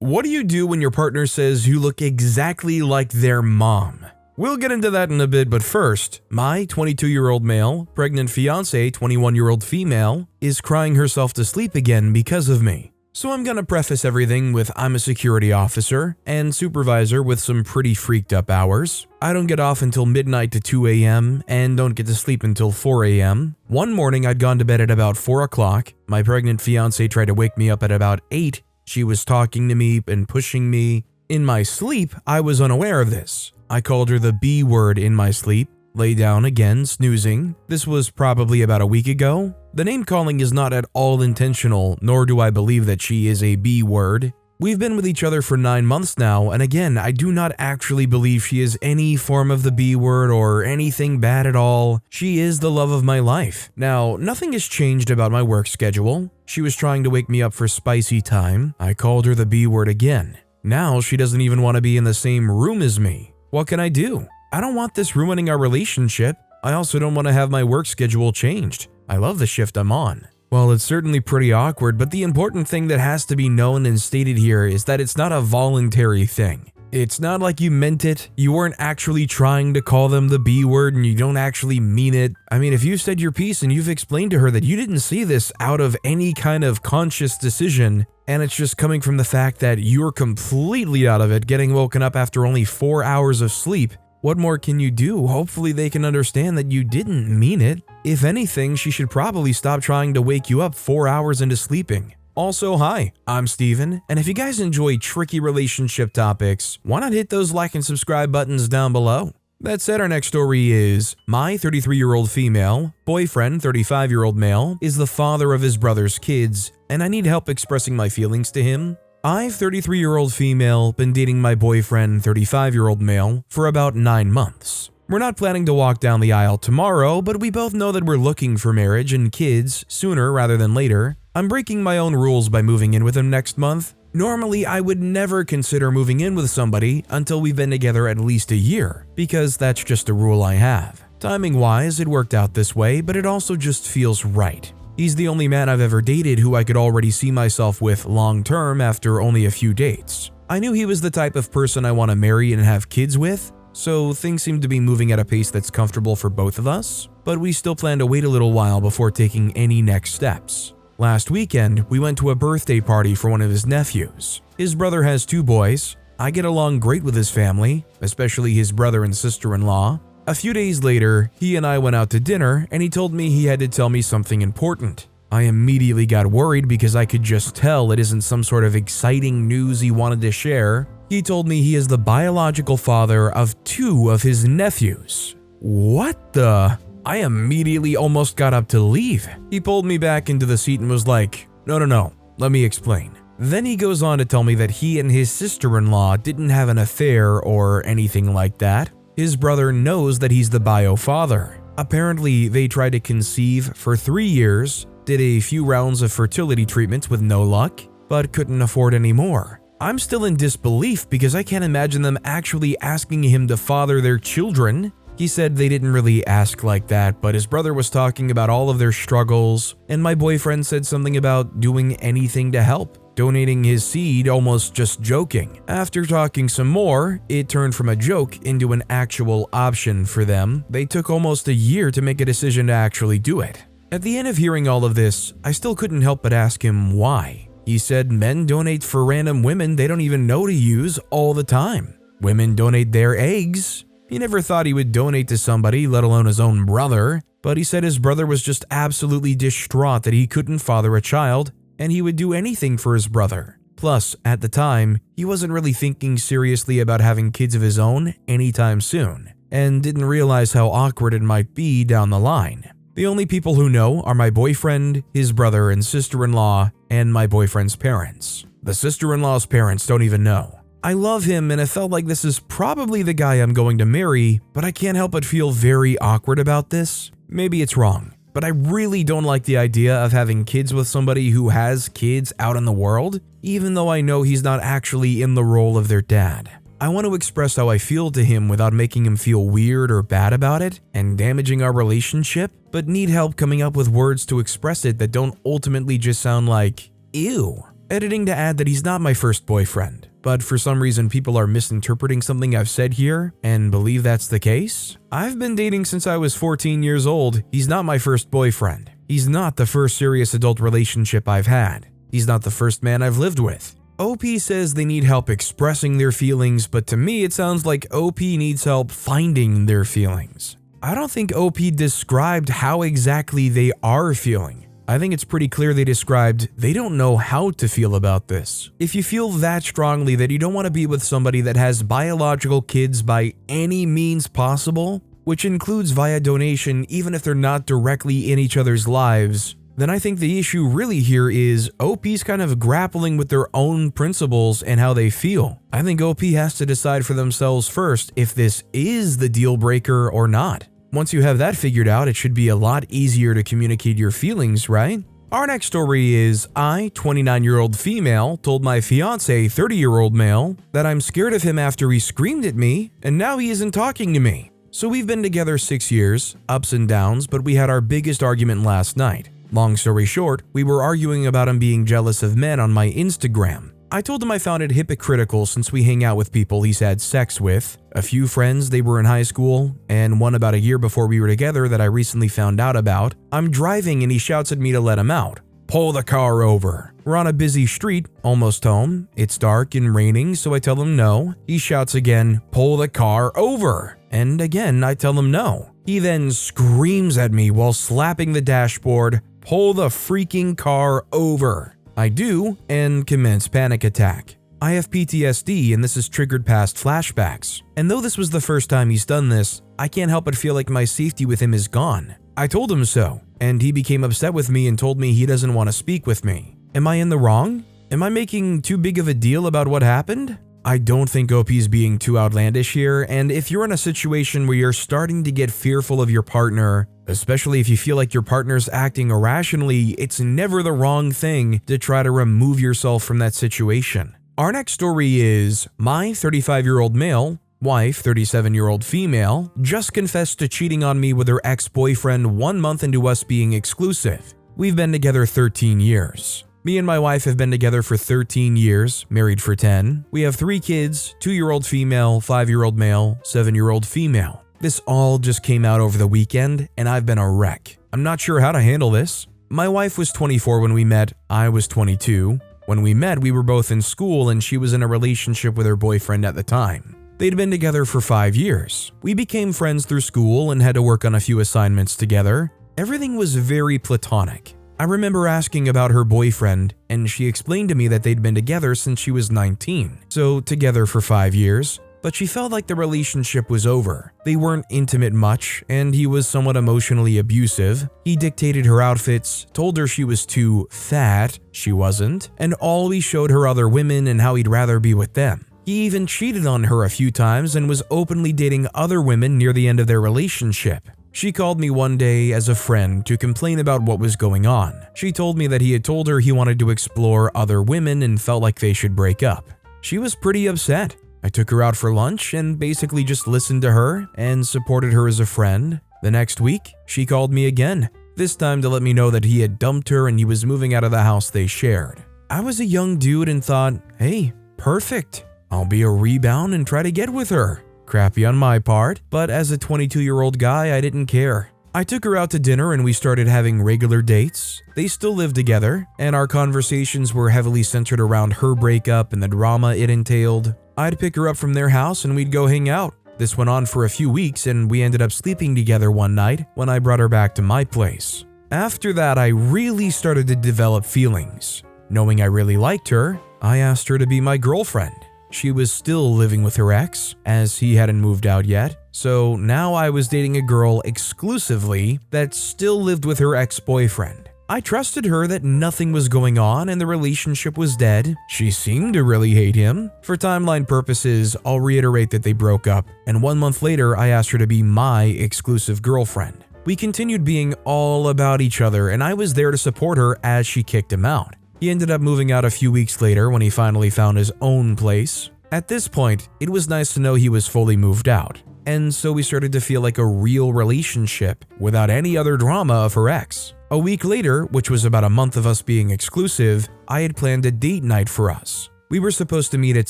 What do you do when your partner says you look exactly like their mom? We'll get into that in a bit, but first, my 22-year-old male, pregnant fiance, 21-year-old female, is crying herself to sleep again because of me. So I'm gonna preface everything with I'm a security officer and supervisor with some pretty freaked up hours. I don't get off until midnight to 2 a.m. and don't get to sleep until 4 a.m. One morning I'd gone to bed at about 4 o'clock. My pregnant fiance tried to wake me up at about 8. She was talking to me and pushing me. In my sleep, I was unaware of this. I called her the B word in my sleep. Lay down again, snoozing. This was probably about a week ago. The name calling is not at all intentional, nor do I believe that she is a B word. We've been with each other for 9 months now, and again, I do not actually believe she is any form of the B word or anything bad at all. She is the love of my life. Now, nothing has changed about my work schedule. She was trying to wake me up for spicy time. I called her the B word again. Now she doesn't even want to be in the same room as me. What can I do? I don't want this ruining our relationship. I also don't want to have my work schedule changed. I love the shift I'm on. Well, it's certainly pretty awkward, but the important thing that has to be known and stated here is that it's not a voluntary thing. It's not like you meant it. You weren't actually trying to call them the B word and you don't actually mean it. I mean, if you've said your piece and you've explained to her that you didn't see this out of any kind of conscious decision, and it's just coming from the fact that you're completely out of it, getting woken up after only 4 hours of sleep, what more can you do? Hopefully they can understand that you didn't mean it. If anything, she should probably stop trying to wake you up 4 hours into sleeping. Also, hi, I'm Steven, and if you guys enjoy tricky relationship topics, why not hit those like and subscribe buttons down below? That said, our next story is, my 33-year-old female, boyfriend, 35-year-old male, is the father of his brother's kids, and I need help expressing my feelings to him. I've 33-year-old female been dating my boyfriend 35-year-old male for about 9 months. We're not planning to walk down the aisle tomorrow, but we both know that we're looking for marriage and kids sooner rather than later. I'm breaking my own rules by moving in with him next month. Normally, I would never consider moving in with somebody until we've been together at least a year, because that's just a rule I have. Timing-wise, it worked out this way, but it also just feels right. He's the only man I've ever dated who I could already see myself with long-term after only a few dates. I knew he was the type of person I want to marry and have kids with, so things seem to be moving at a pace that's comfortable for both of us, but we still plan to wait a little while before taking any next steps. Last weekend, we went to a birthday party for one of his nephews. His brother has 2 boys. I get along great with his family, especially his brother and sister-in-law. A few days later, he and I went out to dinner and he told me he had to tell me something important. I immediately got worried because I could just tell it isn't some sort of exciting news he wanted to share. He told me he is the biological father of 2 of his nephews. What the? I immediately almost got up to leave. He pulled me back into the seat and was like, no, let me explain. Then he goes on to tell me that he and his sister-in-law didn't have an affair or anything like that. His brother knows that he's the bio father. Apparently, they tried to conceive for 3 years, did a few rounds of fertility treatments with no luck, but couldn't afford any more. I'm still in disbelief because I can't imagine them actually asking him to father their children. He said they didn't really ask like that, but his brother was talking about all of their struggles, and my boyfriend said something about doing anything to help, donating his seed, almost just joking. After talking some more, it turned from a joke into an actual option for them. They took almost a year to make a decision to actually do it. At the end of hearing all of this, I still couldn't help but ask him why. He said men donate for random women they don't even know to use all the time. Women donate their eggs. He never thought he would donate to somebody, let alone his own brother, but he said his brother was just absolutely distraught that he couldn't father a child, and he would do anything for his brother. Plus, at the time, he wasn't really thinking seriously about having kids of his own anytime soon, and didn't realize how awkward it might be down the line. The only people who know are my boyfriend, his brother and sister-in-law, and my boyfriend's parents. The sister-in-law's parents don't even know. I love him and I felt like this is probably the guy I'm going to marry, but I can't help but feel very awkward about this. Maybe it's wrong, but I really don't like the idea of having kids with somebody who has kids out in the world, even though I know he's not actually in the role of their dad. I want to express how I feel to him without making him feel weird or bad about it and damaging our relationship, but need help coming up with words to express it that don't ultimately just sound like, ew. Editing to add that he's not my first boyfriend, but for some reason people are misinterpreting something I've said here and believe that's the case. I've been dating since I was 14 years old. He's not my first boyfriend. He's not the first serious adult relationship I've had. He's not the first man I've lived with. OP says they need help expressing their feelings, but to me it sounds like OP needs help finding their feelings. I don't think OP described how exactly they are feeling. I think it's pretty clear they described they don't know how to feel about this. If you feel that strongly that you don't want to be with somebody that has biological kids by any means possible, which includes via donation even if they're not directly in each other's lives, then I think the issue really here is OP's kind of grappling with their own principles and how they feel. I think OP has to decide for themselves first if this is the deal breaker or not. Once you have that figured out, it should be a lot easier to communicate your feelings, right? Our next story is I, 29-year-old female, told my fiancé, 30-year-old male, that I'm scared of him after he screamed at me and now he isn't talking to me. So we've been together 6 years, ups and downs, but we had our biggest argument last night. Long story short, we were arguing about him being jealous of men on my Instagram. I told him I found it hypocritical since we hang out with people he's had sex with, a few friends they were in high school, and one about a year before we were together that I recently found out about. I'm driving and he shouts at me to let him out. Pull the car over. We're on a busy street, almost home. It's dark and raining, so I tell him no. He shouts again, pull the car over. And again, I tell him no. He then screams at me while slapping the dashboard, pull the freaking car over. I do, and commence panic attack. I have PTSD and this has triggered past flashbacks. And though this was the first time he's done this, I can't help but feel like my safety with him is gone. I told him so, and he became upset with me and told me he doesn't want to speak with me. Am I in the wrong? Am I making too big of a deal about what happened? I don't think OP's being too outlandish here, and if you're in a situation where you're starting to get fearful of your partner, especially if you feel like your partner's acting irrationally, it's never the wrong thing to try to remove yourself from that situation. Our next story is my 35-year-old male, wife, 37-year-old female, just confessed to cheating on me with her ex-boyfriend 1 month into us being exclusive. We've been together 13 years. Me and my wife have been together for 13 years, married for 10. We have 3 kids, 2-year-old female, 5-year-old male, 7-year-old female. This all just came out over the weekend, and I've been a wreck. I'm not sure how to handle this. My wife was 24 when we met, I was 22. When we met, we were both in school and she was in a relationship with her boyfriend at the time. They'd been together for 5 years. We became friends through school and had to work on a few assignments together. Everything was very platonic. I remember asking about her boyfriend, and she explained to me that they'd been together since she was 19, so together for 5 years, but she felt like the relationship was over. They weren't intimate much, and he was somewhat emotionally abusive. He dictated her outfits, told her she was too fat, she wasn't, and always showed her other women and how he'd rather be with them. He even cheated on her a few times and was openly dating other women near the end of their relationship. She called me one day as a friend to complain about what was going on. She told me that he had told her he wanted to explore other women and felt like they should break up. She was pretty upset. I took her out for lunch and basically just listened to her and supported her as a friend. The next week, she called me again, this time to let me know that he had dumped her and he was moving out of the house they shared. I was a young dude and thought, hey, perfect. I'll be a rebound and try to get with her. Crappy on my part, but as a 22-year-old guy, I didn't care. I took her out to dinner and we started having regular dates. They still lived together, and our conversations were heavily centered around her breakup and the drama it entailed. I'd pick her up from their house and we'd go hang out. This went on for a few weeks and we ended up sleeping together one night when I brought her back to my place. After that, I really started to develop feelings. Knowing I really liked her, I asked her to be my girlfriend. She was still living with her ex, as he hadn't moved out yet, so now I was dating a girl exclusively that still lived with her ex-boyfriend. I trusted her that nothing was going on and the relationship was dead. She seemed to really hate him. For timeline purposes, I'll reiterate that they broke up, and 1 month later I asked her to be my exclusive girlfriend. We continued being all about each other and I was there to support her as she kicked him out. He ended up moving out a few weeks later when he finally found his own place. At this point, it was nice to know he was fully moved out, and so we started to feel like a real relationship without any other drama of her ex. A week later, which was about a month of us being exclusive, I had planned a date night for us. We were supposed to meet at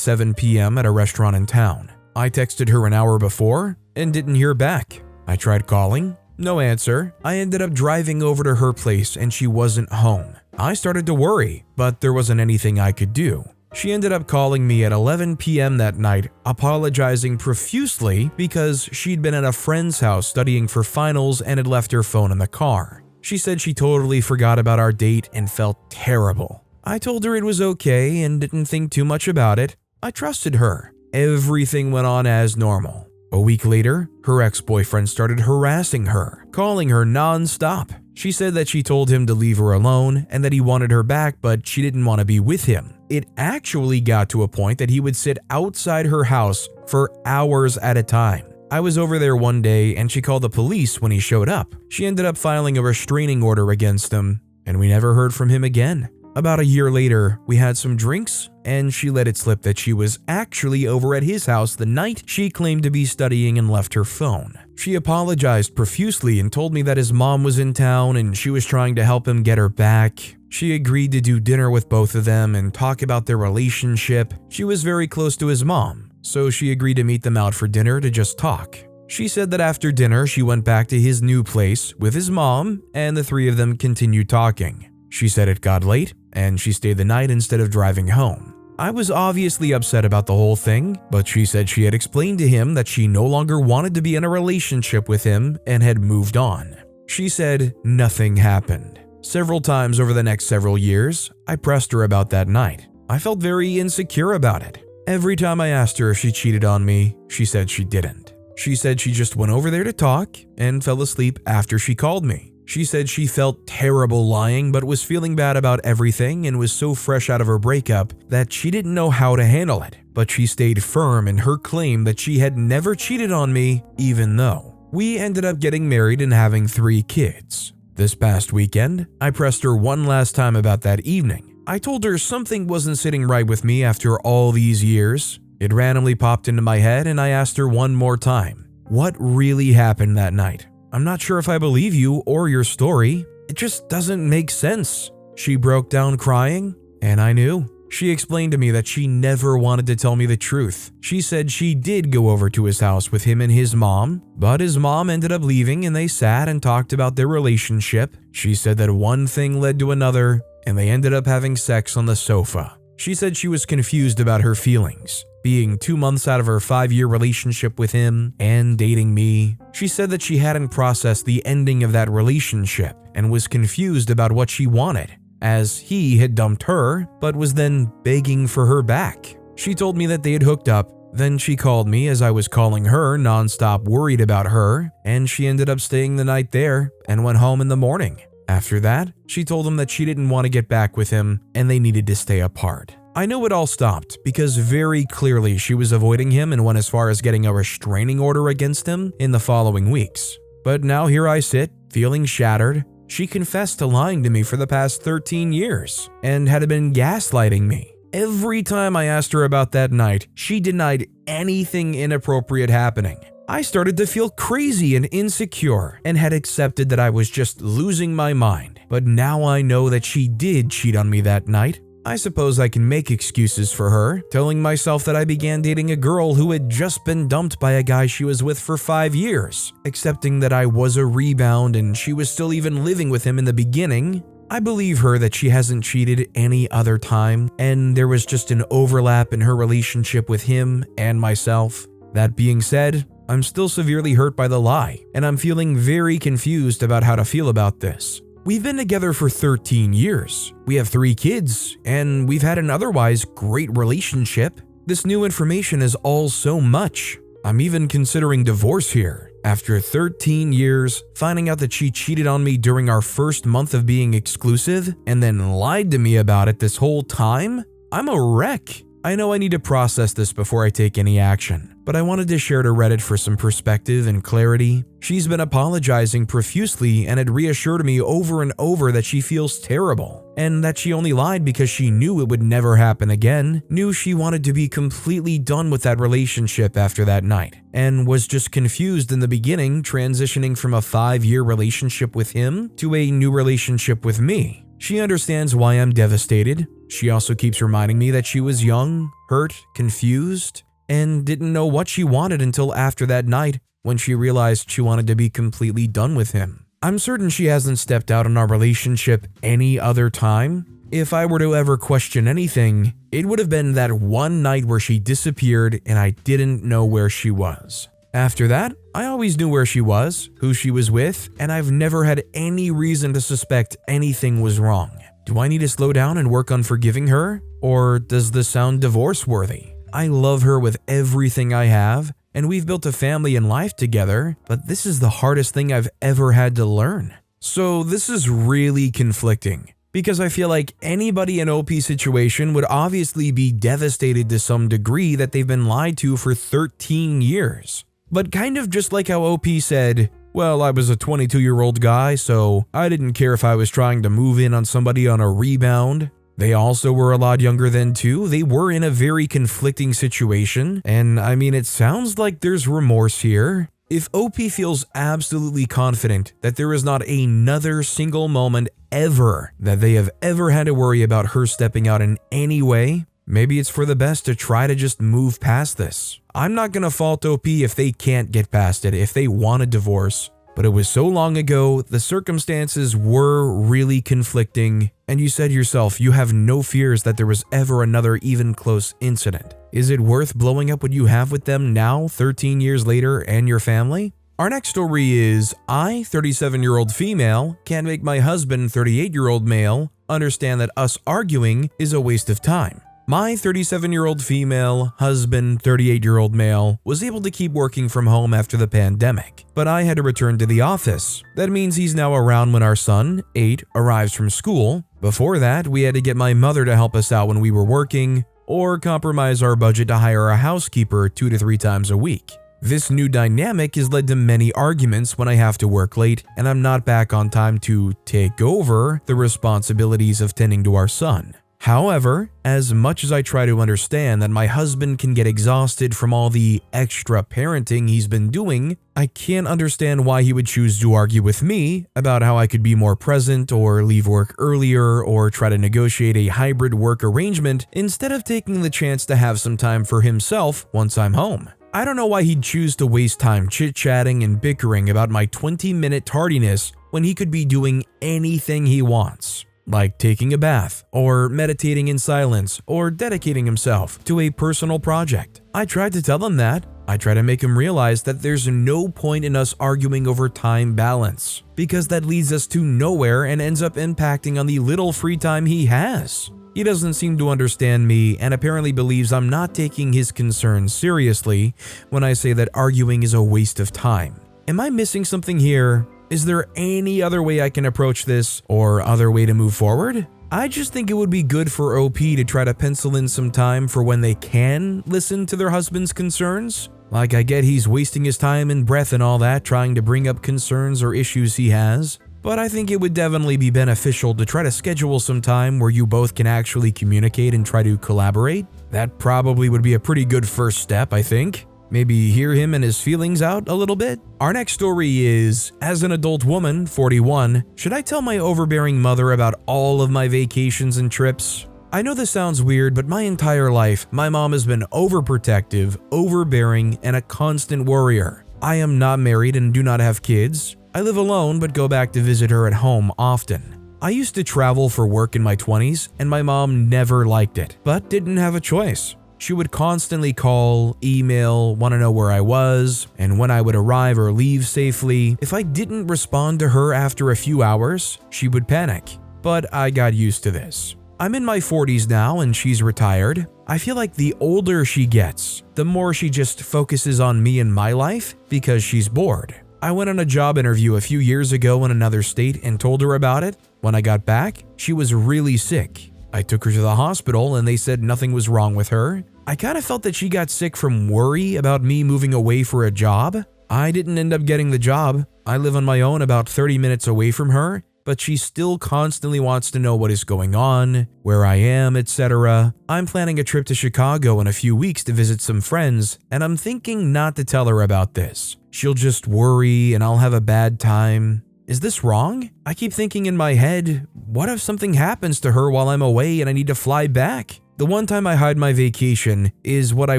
7 p.m. at a restaurant in town. I texted her an hour before and didn't hear back. I tried calling, no answer. I ended up driving over to her place and she wasn't home. I started to worry, but there wasn't anything I could do. She ended up calling me at 11 p.m. that night, apologizing profusely because she'd been at a friend's house studying for finals and had left her phone in the car. She said she totally forgot about our date and felt terrible. I told her it was okay and didn't think too much about it. I trusted her. Everything went on as normal. A week later, her ex-boyfriend started harassing her, calling her non-stop. She said that she told him to leave her alone and that he wanted her back, but she didn't want to be with him. It actually got to a point that he would sit outside her house for hours at a time. I was over there one day and she called the police when he showed up. She ended up filing a restraining order against him, and we never heard from him again. About a year later, we had some drinks, and she let it slip that she was actually over at his house the night she claimed to be studying and left her phone. She apologized profusely and told me that his mom was in town and she was trying to help him get her back. She agreed to do dinner with both of them and talk about their relationship. She was very close to his mom, so she agreed to meet them out for dinner to just talk. She said that after dinner, she went back to his new place with his mom, and the three of them continued talking. She said it got late, and she stayed the night instead of driving home. I was obviously upset about the whole thing, but she said she had explained to him that she no longer wanted to be in a relationship with him and had moved on. She said nothing happened. Several times over the next several years, I pressed her about that night. I felt very insecure about it. Every time I asked her if she cheated on me, she said she didn't. She said she just went over there to talk and fell asleep after she called me. She said she felt terrible lying but was feeling bad about everything and was so fresh out of her breakup that she didn't know how to handle it. But she stayed firm in her claim that she had never cheated on me, even though. We ended up getting married and having 3 kids. This past weekend, I pressed her one last time about that evening. I told her something wasn't sitting right with me after all these years. It randomly popped into my head and I asked her one more time, what really happened that night? I'm not sure if I believe you or your story. It just doesn't make sense. She broke down crying, and I knew. She explained to me that she never wanted to tell me the truth. She said she did go over to his house with him and his mom, but his mom ended up leaving and they sat and talked about their relationship. She said that one thing led to another, and they ended up having sex on the sofa. She said she was confused about her feelings, being 2 months out of her 5-year relationship with him and dating me. She said that she hadn't processed the ending of that relationship and was confused about what she wanted, as he had dumped her but was then begging for her back. She told me that they had hooked up, then she called me as I was calling her nonstop worried about her, and she ended up staying the night there and went home in the morning. After that, she told him that she didn't want to get back with him and they needed to stay apart. I know it all stopped because very clearly she was avoiding him and went as far as getting a restraining order against him in the following weeks. But now here I sit, feeling shattered. She confessed to lying to me for the past 13 years and had been gaslighting me. Every time I asked her about that night, she denied anything inappropriate happening. I started to feel crazy and insecure and had accepted that I was just losing my mind. But now I know that she did cheat on me that night. I suppose I can make excuses for her, telling myself that I began dating a girl who had just been dumped by a guy she was with for 5 years, accepting that I was a rebound and she was still even living with him in the beginning. I believe her that she hasn't cheated any other time, and there was just an overlap in her relationship with him and myself. That being said, I'm still severely hurt by the lie, and I'm feeling very confused about how to feel about this. We've been together for 13 years. We have 3 kids, and we've had an otherwise great relationship. This new information is all so much. I'm even considering divorce here. After 13 years, finding out that she cheated on me during our first month of being exclusive and then lied to me about it this whole time, I'm a wreck. I know I need to process this before I take any action, but I wanted to share to Reddit for some perspective and clarity. She's been apologizing profusely and had reassured me over and over that she feels terrible. and that she only lied because she knew it would never happen again, knew she wanted to be completely done with that relationship after that night, and was just confused in the beginning, transitioning from a 5-year relationship with him to a new relationship with me. She understands why I'm devastated. She also keeps reminding me that she was young, hurt, confused, and didn't know what she wanted until after that night when she realized she wanted to be completely done with him. I'm certain she hasn't stepped out on our relationship any other time. If I were to ever question anything, it would have been that one night where she disappeared and I didn't know where she was. After that, I always knew where she was, who she was with, and I've never had any reason to suspect anything was wrong. Do I need to slow down and work on forgiving her? Or does this sound divorce-worthy? I love her with everything I have, and we've built a family and life together, but this is the hardest thing I've ever had to learn. So this is really conflicting, because I feel like anybody in OP's situation would obviously be devastated to some degree that they've been lied to for 13 years. But kind of just like how OP said, well, I was a 22-year-old guy, so I didn't care if I was trying to move in on somebody on a rebound. They also were a lot younger then too. They were in a very conflicting situation, and I mean, it sounds like there's remorse here. If OP feels absolutely confident that there is not another single moment ever that they have ever had to worry about her stepping out in any way, maybe it's for the best to try to just move past this. I'm not gonna fault OP if they can't get past it, if they want a divorce. But it was so long ago, the circumstances were really conflicting, and you said yourself you have no fears that there was ever another even close incident. Is it worth blowing up what you have with them now, 13 years later, and your family? Our next story is, I, 37-year-old female, can't make my husband, 38-year-old male, understand that us arguing is a waste of time. My 37-year-old female, husband, 38-year-old male, was able to keep working from home after the pandemic, but I had to return to the office. That means he's now around when our son, 8, arrives from school. Before that, we had to get my mother to help us out when we were working, or compromise our budget to hire a housekeeper 2 to 3 times a week. This new dynamic has led to many arguments when I have to work late and I'm not back on time to take over the responsibilities of tending to our son. However, as much as I try to understand that my husband can get exhausted from all the extra parenting he's been doing, I can't understand why he would choose to argue with me about how I could be more present or leave work earlier or try to negotiate a hybrid work arrangement instead of taking the chance to have some time for himself once I'm home. I don't know why he'd choose to waste time chit-chatting and bickering about my 20-minute tardiness when he could be doing anything he wants. Like taking a bath, or meditating in silence, or dedicating himself to a personal project. I tried to tell him that. I try to make him realize that there's no point in us arguing over time balance, because that leads us to nowhere and ends up impacting on the little free time he has. He doesn't seem to understand me and apparently believes I'm not taking his concerns seriously when I say that arguing is a waste of time. Am I missing something here? Is there any other way I can approach this or other way to move forward? I just think it would be good for OP to try to pencil in some time for when they can listen to their husband's concerns. Like, I get he's wasting his time and breath and all that trying to bring up concerns or issues he has, but I think it would definitely be beneficial to try to schedule some time where you both can actually communicate and try to collaborate. That probably would be a pretty good first step, I think. Maybe hear him and his feelings out a little bit. Our next story is, as an adult woman, 41, should I tell my overbearing mother about all of my vacations and trips? I know this sounds weird, but my entire life, my mom has been overprotective, overbearing, and a constant worrier. I am not married and do not have kids. I live alone but go back to visit her at home often. I used to travel for work in my 20s, and my mom never liked it, but didn't have a choice. She would constantly call, email, want to know where I was, and when I would arrive or leave safely. If I didn't respond to her after a few hours, she would panic. But I got used to this. I'm in my 40s now and she's retired. I feel like the older she gets, the more she just focuses on me and my life because she's bored. I went on a job interview a few years ago in another state and told her about it. When I got back, she was really sick. I took her to the hospital and they said nothing was wrong with her. I kind of felt that she got sick from worry about me moving away for a job. I didn't end up getting the job. I live on my own about 30 minutes away from her, but she still constantly wants to know what is going on, where I am, etc. I'm planning a trip to Chicago in a few weeks to visit some friends, and I'm thinking not to tell her about this. She'll just worry and I'll have a bad time. Is this wrong? I keep thinking in my head, what if something happens to her while I'm away and I need to fly back? The one time I hide my vacation is what I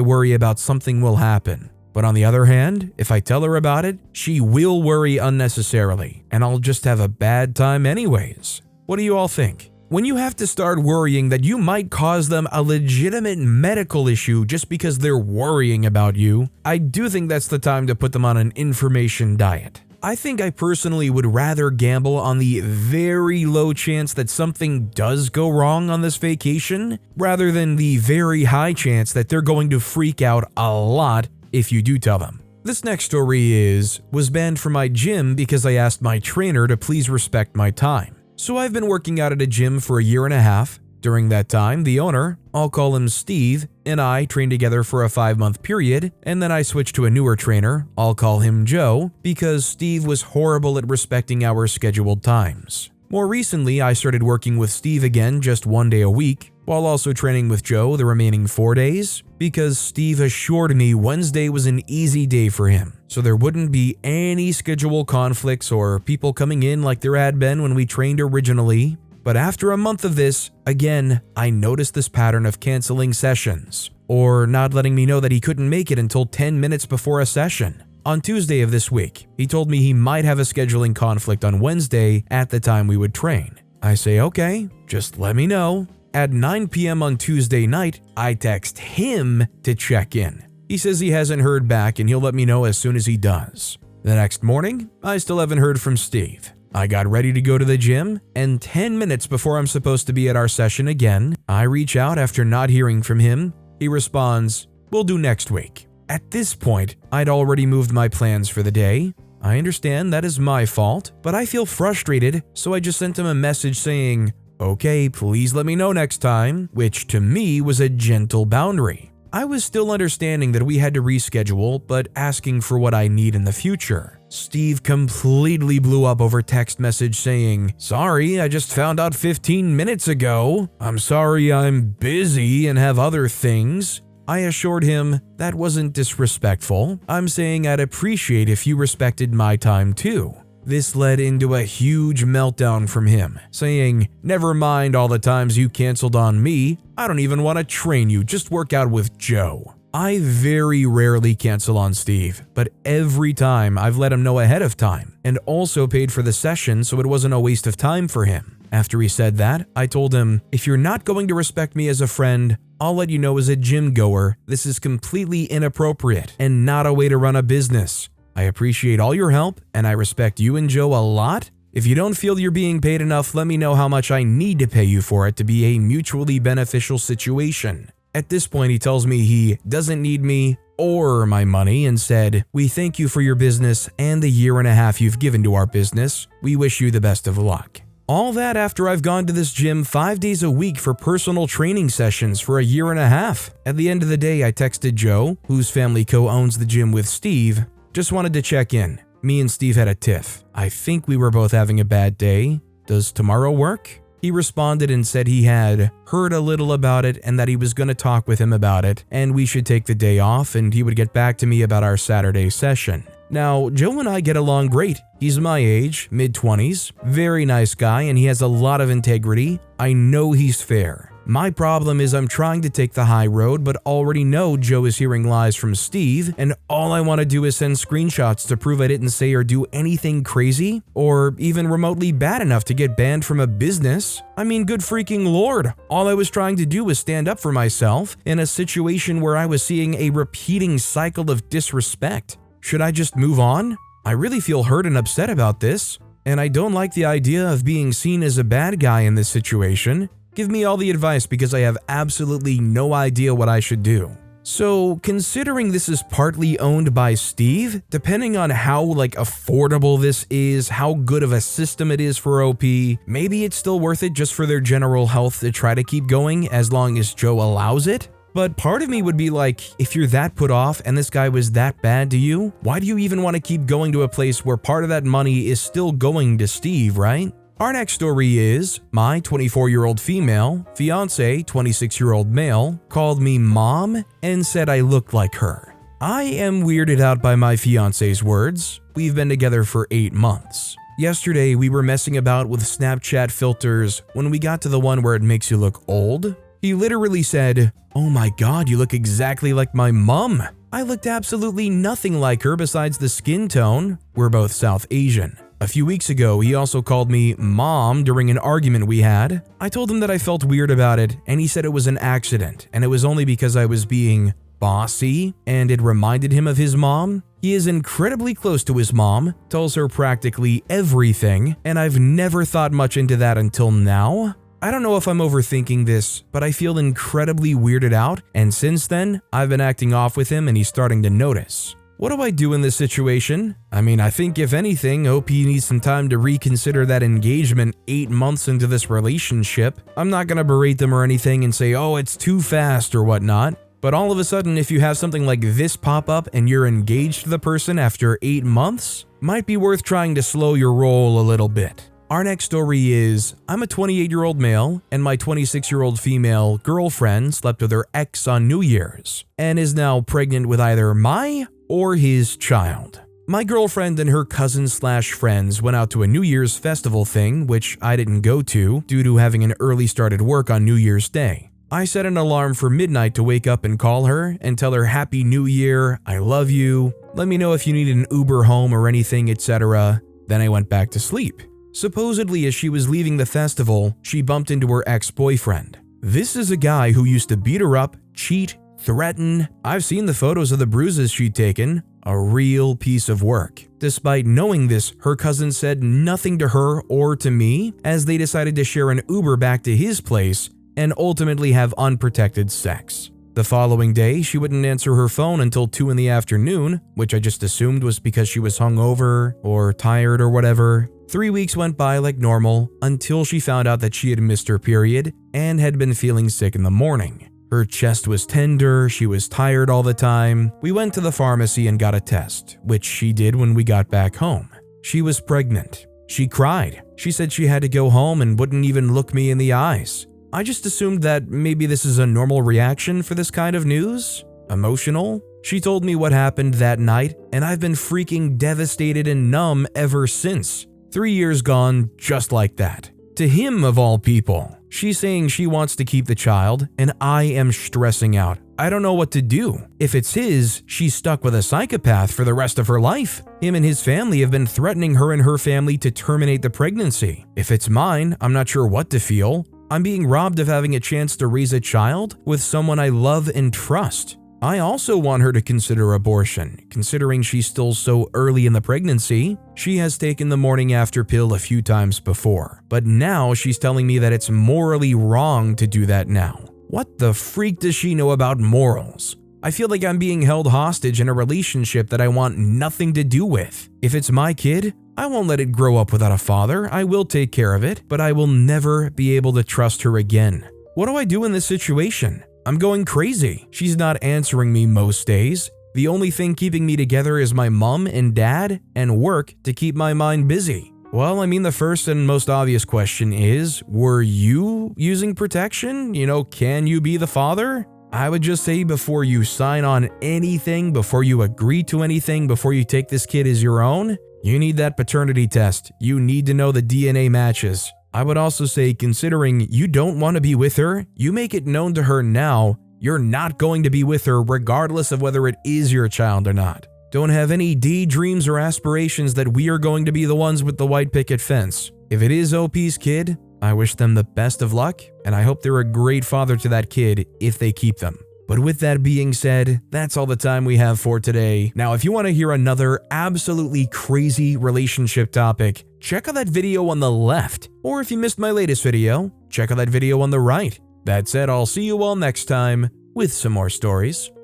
worry about something will happen. But on the other hand, if I tell her about it, she will worry unnecessarily, and I'll just have a bad time anyways. What do you all think? When you have to start worrying that you might cause them a legitimate medical issue just because they're worrying about you, I do think that's the time to put them on an information diet. I think I personally would rather gamble on the very low chance that something does go wrong on this vacation, rather than the very high chance that they're going to freak out a lot if you do tell them. This next story was banned from my gym because I asked my trainer to please respect my time. So I've been working out at a gym for a year and a half. During that time, the owner, I'll call him Steve, and I trained together for a 5-month period, and then I switched to a newer trainer, I'll call him Joe, because Steve was horrible at respecting our scheduled times. More recently, I started working with Steve again just 1 day a week, while also training with Joe the remaining 4 days, because Steve assured me Wednesday was an easy day for him, so there wouldn't be any schedule conflicts or people coming in like there had been when we trained originally. But after a month of this, again, I noticed this pattern of canceling sessions, or not letting me know that he couldn't make it until 10 minutes before a session. On Tuesday of this week, he told me he might have a scheduling conflict on Wednesday at the time we would train. I say, okay, just let me know. At 9 p.m. on Tuesday night, I text him to check in. He says he hasn't heard back and he'll let me know as soon as he does. The next morning, I still haven't heard from Steve. I got ready to go to the gym, and 10 minutes before I'm supposed to be at our session again, I reach out after not hearing from him. He responds, "We'll do next week." At this point, I'd already moved my plans for the day. I understand that is my fault, but I feel frustrated, so I just sent him a message saying, "Okay, please let me know next time," which to me was a gentle boundary. I was still understanding that we had to reschedule, but asking for what I need in the future. Steve completely blew up over text message saying, "Sorry, I just found out 15 minutes ago. I'm sorry, I'm busy and have other things." I assured him that wasn't disrespectful. I'm saying I'd appreciate if you respected my time too. This led into a huge meltdown from him, saying, "Never mind all the times you canceled on me. I don't even want to train you, just work out with Joe." I very rarely cancel on Steve, but every time I've let him know ahead of time, and also paid for the session so it wasn't a waste of time for him. After he said that, I told him, "If you're not going to respect me as a friend, I'll let you know as a gym goer, this is completely inappropriate and not a way to run a business. I appreciate all your help, and I respect you and Joe a lot. If you don't feel you're being paid enough, let me know how much I need to pay you for it to be a mutually beneficial situation." At this point, he tells me he doesn't need me or my money and said, "We thank you for your business and the year and a half you've given to our business. We wish you the best of luck." All that after I've gone to this gym 5 days a week for personal training sessions for a year and a half. At the end of the day, I texted Joe, whose family co-owns the gym with Steve. "Just wanted to check in. Me and Steve had a tiff. I think we were both having a bad day. Does tomorrow work?" He responded and said he had heard a little about it and that he was going to talk with him about it and we should take the day off and he would get back to me about our Saturday session. Now, Joe and I get along great. He's my age, mid-20s, very nice guy, and he has a lot of integrity. I know he's fair. My problem is I'm trying to take the high road, but already know Joe is hearing lies from Steve, and all I want to do is send screenshots to prove I didn't say or do anything crazy, or even remotely bad enough to get banned from a business. I mean, good freaking lord. All I was trying to do was stand up for myself in a situation where I was seeing a repeating cycle of disrespect. Should I just move on? I really feel hurt and upset about this, and I don't like the idea of being seen as a bad guy in this situation. Give me all the advice because I have absolutely no idea what I should do. So, considering this is partly owned by Steve, depending on how affordable this is, how good of a system it is for OP, maybe it's still worth it just for their general health to try to keep going as long as Joe allows it. But part of me would be like, if you're that put off and this guy was that bad to you, why do you even want to keep going to a place where part of that money is still going to Steve, right? Our next story is my 24-year-old female fiance, 26-year-old male, called me mom and said I looked like her. I am weirded out by my fiance's words. We've been together for 8 months. Yesterday, we were messing about with Snapchat filters when we got to the one where it makes you look old. He literally said, "Oh my god, you look exactly like my mom." I looked absolutely nothing like her besides the skin tone. We're both South Asian. A few weeks ago, he also called me mom during an argument we had. I told him that I felt weird about it, and he said it was an accident, and it was only because I was being bossy, and it reminded him of his mom. He is incredibly close to his mom, tells her practically everything, and I've never thought much into that until now. I don't know if I'm overthinking this, but I feel incredibly weirded out, and since then, I've been acting off with him and he's starting to notice. What do I do in this situation? I mean, I think if anything, OP needs some time to reconsider that engagement 8 months into this relationship. I'm not gonna berate them or anything and say, oh, it's too fast or whatnot. But all of a sudden, if you have something like this pop up and you're engaged to the person after 8 months, might be worth trying to slow your roll a little bit. Our next story is, I'm a 28-year-old male and my 26-year-old female girlfriend slept with her ex on New Year's and is now pregnant with either my or his child. My girlfriend and her cousin/friends went out to a New Year's festival thing, which I didn't go to due to having an early start at work on New Year's Day. I set an alarm for midnight to wake up and call her and tell her Happy New Year, I love you, let me know if you need an Uber home or anything, etc. Then I went back to sleep. Supposedly, as she was leaving the festival, she bumped into her ex-boyfriend. This is a guy who used to beat her up, cheat, threaten. I've seen the photos of the bruises she'd taken. A real piece of work. Despite knowing this, her cousin said nothing to her or to me as they decided to share an Uber back to his place and ultimately have unprotected sex. The following day, she wouldn't answer her phone until 2 in the afternoon, which I just assumed was because she was hungover or tired or whatever. 3 weeks went by like normal until she found out that she had missed her period and had been feeling sick in the morning. Her chest was tender, she was tired all the time. We went to the pharmacy and got a test, which she did when we got back home. She was pregnant. She cried. She said she had to go home and wouldn't even look me in the eyes. I just assumed that maybe this is a normal reaction for this kind of news. Emotional? She told me what happened that night, and I've been freaking devastated and numb ever since. 3 years gone just like that. To him of all people. She's saying she wants to keep the child, and I am stressing out. I don't know what to do. If it's his, she's stuck with a psychopath for the rest of her life. Him and his family have been threatening her and her family to terminate the pregnancy. If it's mine, I'm not sure what to feel. I'm being robbed of having a chance to raise a child with someone I love and trust. I also want her to consider abortion, considering she's still so early in the pregnancy. She has taken the morning after pill a few times before, but now she's telling me that it's morally wrong to do that now. What the freak does she know about morals? I feel like I'm being held hostage in a relationship that I want nothing to do with. If it's my kid, I won't let it grow up without a father. I will take care of it, but I will never be able to trust her again. What do I do in this situation? I'm going crazy. She's not answering me most days. The only thing keeping me together is my mom and dad and work to keep my mind busy. Well, I mean, the first and most obvious question is, were you using protection? Can you be the father? I would just say before you sign on anything, before you agree to anything, before you take this kid as your own, you need that paternity test. You need to know the DNA matches. I would also say, considering you don't want to be with her, you make it known to her now you're not going to be with her regardless of whether it is your child or not. Don't have any daydreams or aspirations that we are going to be the ones with the white picket fence. If it is OP's kid, I wish them the best of luck, and I hope they're a great father to that kid if they keep them. But with that being said, that's all the time we have for today. Now, if you want to hear another absolutely crazy relationship topic, check out that video on the left. Or if you missed my latest video, check out that video on the right. That said, I'll see you all next time with some more stories.